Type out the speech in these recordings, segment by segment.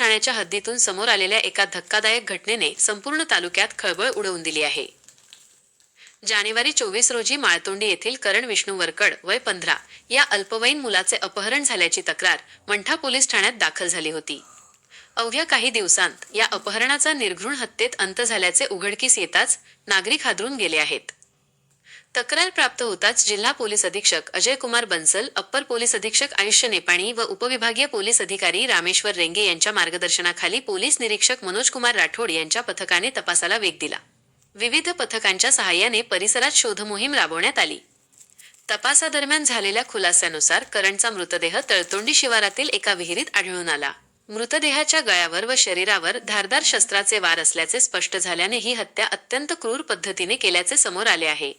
ठाण्याच्या हद्दीतून समोर आलेल्या एका धक्कादायक घटनेने संपूर्ण तालुक्यात खळबळ उडवून दिली आहे। जानेवारी 24 रोजी माळतोंडी येथील करण विष्णू वरकड वय 15 या अल्पवयीन मुलाचे अपहरण झाल्याची तक्रार मंठा पोलीस ठाण्यात दाखल झाली होती। अवघ्या काही दिवसांत या अपहरणाचा निर्घृण हत्येत अंत झाल्याचे उघडकीस येताच नागरिक हादरून गेले आहेत। तक्रार प्राप्त होताच जिल्हा पोलीस अधीक्षक अजय कुमार बन्सल, अप्पर पोलीस अधीक्षक आयुष्य नेपाणी व उपविभागीय पोलीस अधिकारी रामेश्वर रेंगे यांच्या मार्गदर्शनाखाली पोलीस निरीक्षक मनोज कुमार राठोड यांच्या पथकाने तपासाला वेग दिला। विविध पथकांच्या सहाय्याने परिसरात शोधमोहीम राबवण्यात आली। तपासादरम्यान झालेल्या खुलास्यानुसार करणचा मृतदेह तळतोंडी शिवारातील एका विहिरीत आढळून आला। मृतदेहाच्या गळ्यावर व शरीरावर धारदार शस्त्राचे वार असल्याचे स्पष्ट झाल्याने ही हत्या अत्यंत क्रूर पद्धतीने केल्याचे समोर आले आहे।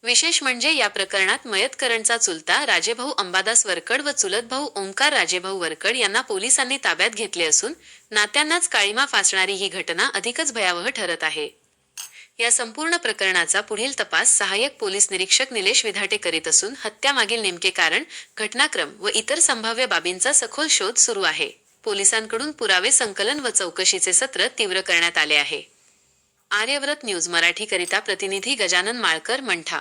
विशेष म्हणजे या प्रकरणात मयत करणचा चुलता राजेभाऊ अंबादास वरकड व चुलत भाऊ ओंकार राजेभाऊ वरकड यांना पोलिसांनी ताब्यात घेतले असून नात्यांनाच काळीमा फासणारी ही घटना अधिकच भयावह ठरत आहे। या संपूर्ण प्रकरणाचा पुढील तपास सहाय्यक पोलीस निरीक्षक निलेश विधाटे करीत असून हत्यामागील नेमके कारण, घटनाक्रम व इतर संभाव्य बाबींचा सखोल शोध सुरू आहे। पोलिसांकडून पुरावे संकलन व चौकशीचे सत्र तीव्र करण्यात आले आहे। आर्यव्रत न्यूज मराठी करिता प्रतिनिधी गजानन माळकर, मंठा।